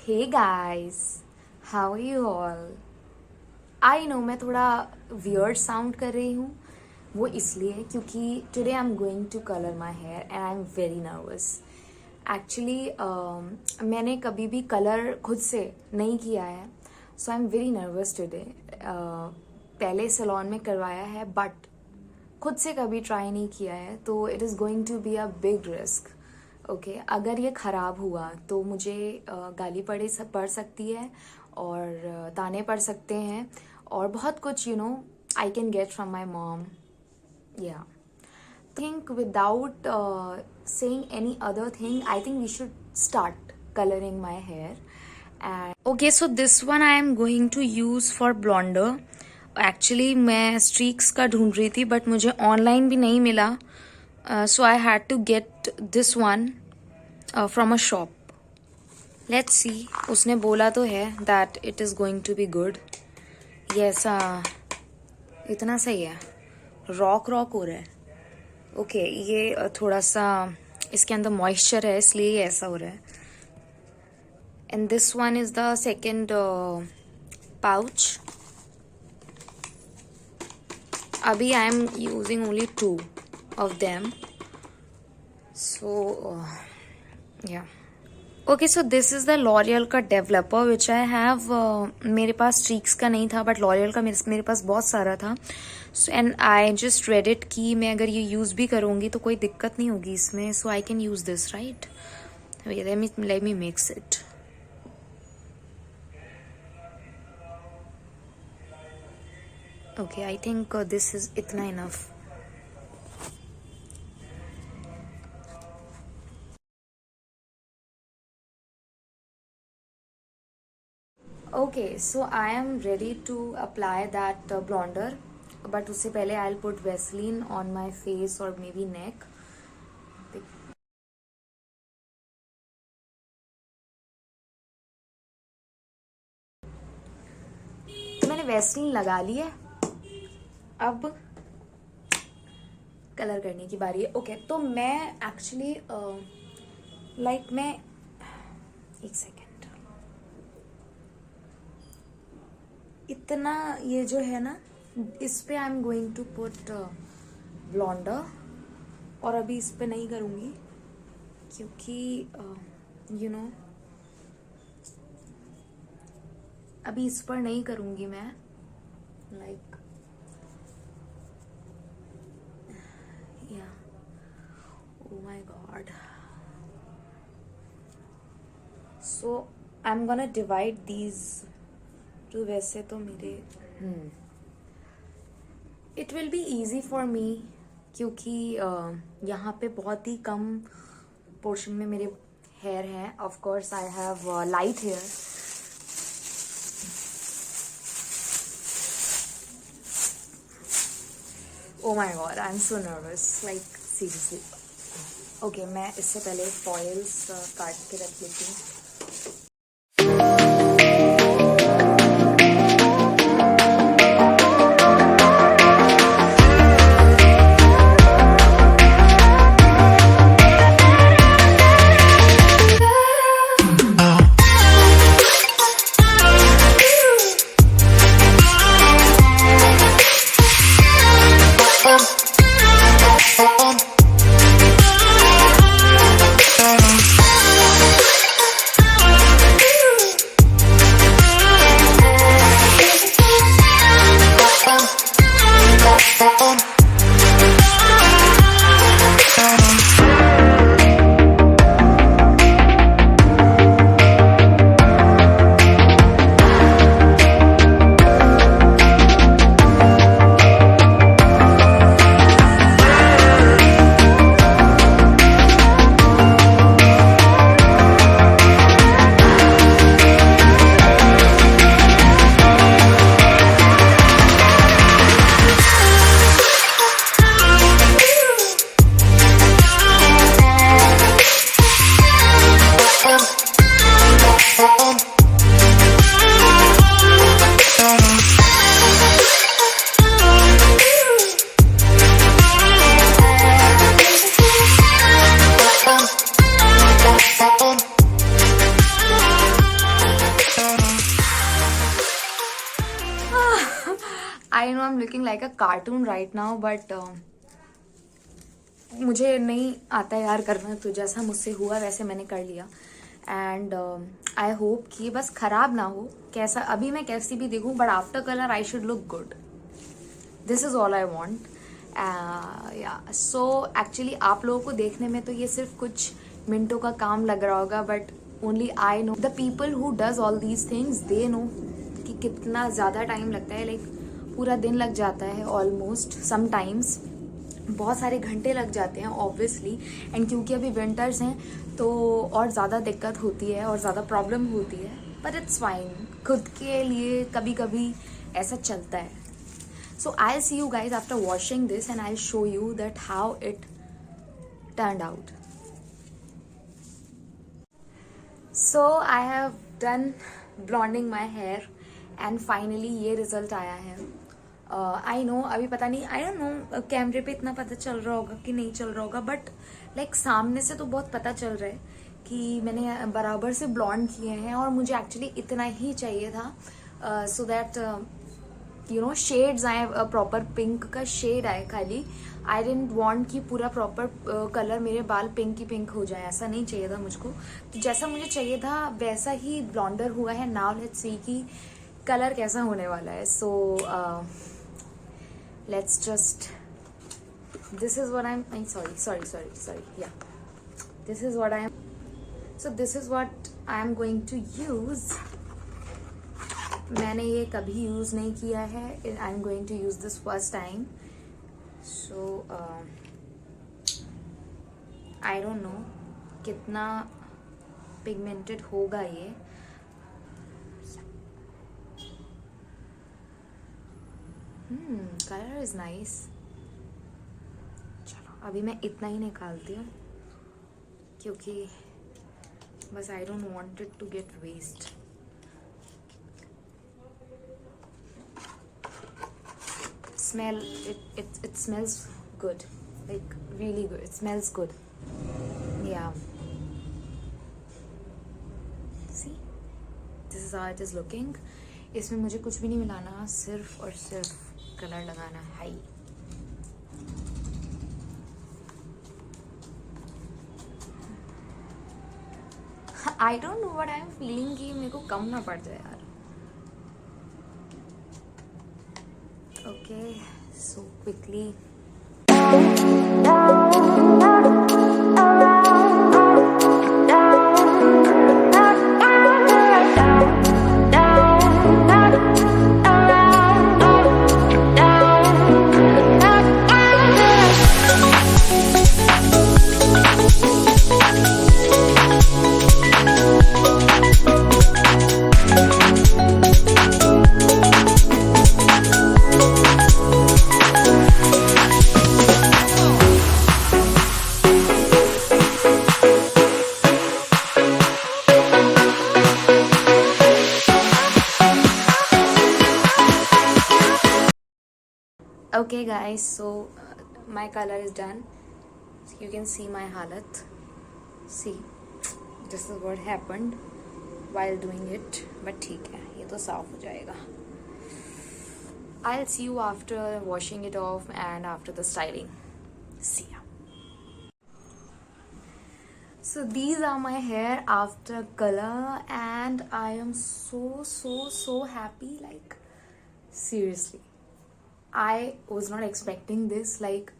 Hey guys, how are you all? I know मैं थोड़ा weird sound कर रही हूँ. वो इसलिए क्योंकि today I'm going to color my hair and I'm very nervous. Actually मैंने कभी भी color खुद से नहीं किया है, so I'm very nervous today. पहले salon में करवाया है but खुद से कभी try नहीं किया है, तो it is going to be a big risk. Okay अगर ये ख़राब हुआ तो मुझे गाली पड़ सकती है और ताने पड़ सकते हैं और बहुत कुछ I can get from my mom. या think without saying any other thing I think we should start colouring my hair. And okay so this one I am going to use for blonder. Actually मैं streaks का ढूंढ रही थी but मुझे online भी नहीं मिला. So I had to get this one from a shop. Let's see. उसने बोला तो है that it is going to be good. ये ऐसा इतना सही है. रॉक हो रहा है. ओके ये थोड़ा सा इसके अंदर मॉइस्चर है इसलिए ये ऐसा हो रहा है. And this one is the second pouch. अभी I am using only 2 of them. So yeah. Okay, so this is the L'Oreal का developer which I have. मेरे पास streaks का नहीं था but L'Oreal का मेरे पास बहुत सारा था. So and I just read it कि मैं अगर ये use भी करूँगी तो कोई दिक्कत नहीं होगी इसमें. So I can use this, right? Wait, let me mix it. Okay, I think this is इतना enough. Okay, so I am ready to apply that blonder, but उससे पहले I'll put Vaseline on my face or maybe neck. तो मैंने Vaseline लगा ली है. अब colour करने की बारी है. ओके तो मैं एक्चुअली मैं एक सेकेंड इतना ये जो है ना इस पे I am going to put blonder. और अभी इस पे नहीं करूँगी क्योंकि अभी इस पर नहीं करूँगी मैं. Oh my god. So I'm gonna divide these to वैसे तो मेरे it will be easy for me क्योंकि यहाँ पे बहुत ही कम पोर्शन में मेरे हेयर हैं. Of course I have light hair. Oh my god, I'm so nervous. Like seriously. Okay मैं इससे पहले फॉइल्स काट के रख लेती हूँ. I know I am looking like a cartoon right now, but मुझे नहीं आता यार करना, तो जैसा मुझसे हुआ वैसे मैंने कर लिया. एंड आई होप कि बस खराब ना हो, कैसा अभी मैं कैसी भी देखूं, but after colour I should look good. This is all I want. या सो एक्चुअली आप लोगों को देखने में तो ये सिर्फ कुछ मिनटों का काम लग रहा होगा, but only I know, the people who does all these things they know कि कितना ज़्यादा टाइम लगता है. लाइक पूरा दिन लग जाता है ऑलमोस्ट, समटाइम्स बहुत सारे घंटे लग जाते हैं ऑब्वियसली. एंड क्योंकि अभी विंटर्स हैं तो और ज़्यादा दिक्कत होती है और ज़्यादा प्रॉब्लम होती है, बट इट्स फाइन. खुद के लिए कभी कभी ऐसा चलता है. So I'll see you guys after washing this and I'll show you that how it turned out. So I have done blonding my hair and finally ये result आया है. I know अभी पता नहीं, I don't know कैमरे पे इतना पता चल रहा होगा कि नहीं चल रहा होगा, बट लाइक सामने से तो बहुत पता चल रहा है कि मैंने बराबर से ब्लॉन्ड किए हैं. और मुझे एक्चुअली इतना ही चाहिए था so that you know shades आए, प्रॉपर पिंक का शेड आए खाली. आई डेंट वॉन्ट कि पूरा प्रॉपर कलर मेरे बाल पिंक ही पिंक हो जाए, ऐसा नहीं चाहिए था मुझको. तो जैसा मुझे चाहिए था वैसा ही ब्लॉन्डर हुआ है. नाउ लेट्स सी कि कलर कैसा होने वाला है. So let's just, this is what I am sorry या this is what I am, so this is what I am going to use. मैंने ये कभी यूज़ नहीं किया है. I am going to use this first time. So I don't know कितना pigmented होगा ये. Colour is nice. चलो अभी मैं इतना ही निकालती हूँ क्योंकि बस I don't want it to get waste. Smell it smells good, like really good. It smells good. Yeah, see, this is how it is looking. इसमें मुझे कुछ भी नहीं मिलाना, सिर्फ और सिर्फ कलर लगाना है. आई don't know what I am feeling कि मेरे को कम ना पड़ जाए यार. Okay, so quickly. Okay guys, so my color is done. So you can see my halat. See, this is what happened while doing it. But ठीक है, ये तो साफ हो जाएगा. I'll see you after washing it off and after the styling. See ya. So these are my hair after color and I am so happy. Like seriously, I was not expecting this. Like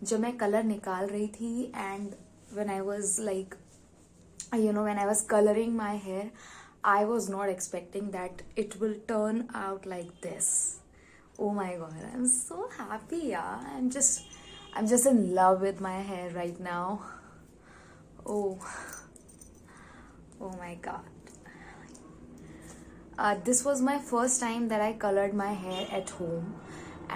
जब मैं colour निकाल रही थी and when I was like, you know, when I was coloring my hair, I was not expecting that it will turn out like this. Oh my god, I'm so happy. Yeah, I'm just in love with my hair right now. Oh my god. This was my first time that I colored my hair at home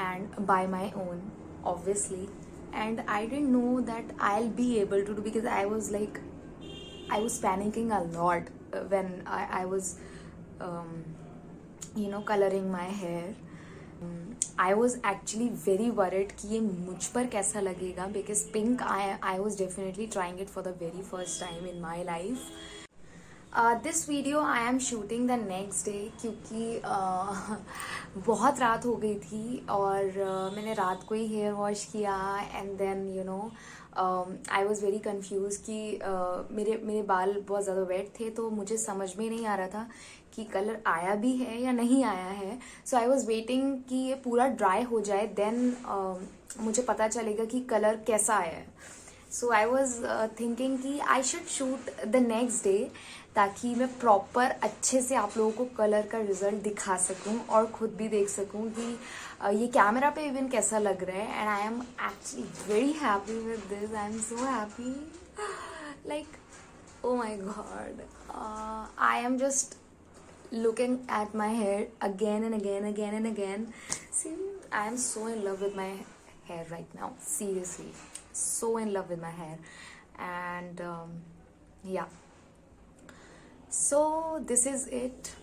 and by my own, obviously. And I didn't know that I'll be able to do, because I was panicking a lot when I was you know, coloring my hair. I was actually very worried कि ये मुझ पर कैसा लगेगा, because pink I was definitely trying it for the very first time in my life. This video I am shooting the next day क्योंकि बहुत रात हो गई थी और मैंने रात को ही हेयर वॉश किया and then you know I was very confuse कि मेरे बाल बहुत ज़्यादा वेट थे तो मुझे समझ में नहीं आ रहा था कि कलर आया भी है या नहीं आया है. सो आई वॉज वेटिंग कि ये पूरा ड्राई हो जाए देन मुझे पता चलेगा कि कलर कैसा आया है. सो आई वॉज थिंकिंग कि I should shoot the next day ताकि मैं प्रॉपर अच्छे से आप लोगों को कलर का रिजल्ट दिखा सकूं और खुद भी देख सकूं कि ये कैमरा पे इवन कैसा लग रहा है. And I am actually very happy with this. I am so happy like oh my God. I am just looking at my hair again and again. See, I am so in love with my hair right now. Seriously, so in love with my hair. And yeah. So this is it.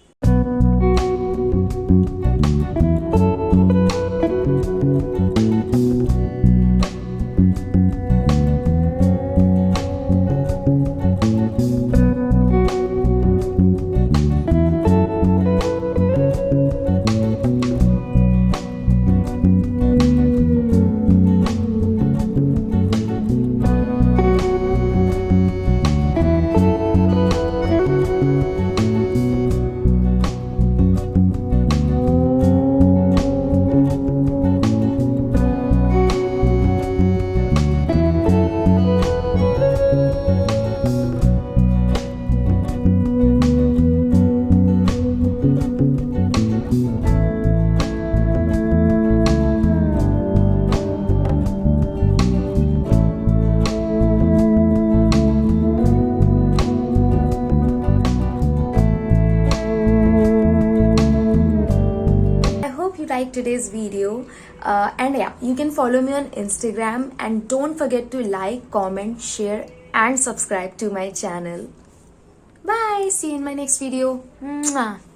Like today's video and yeah, you can follow me on Instagram and don't forget to like, comment, share and subscribe to my channel. Bye, see you in my next video. Mwah.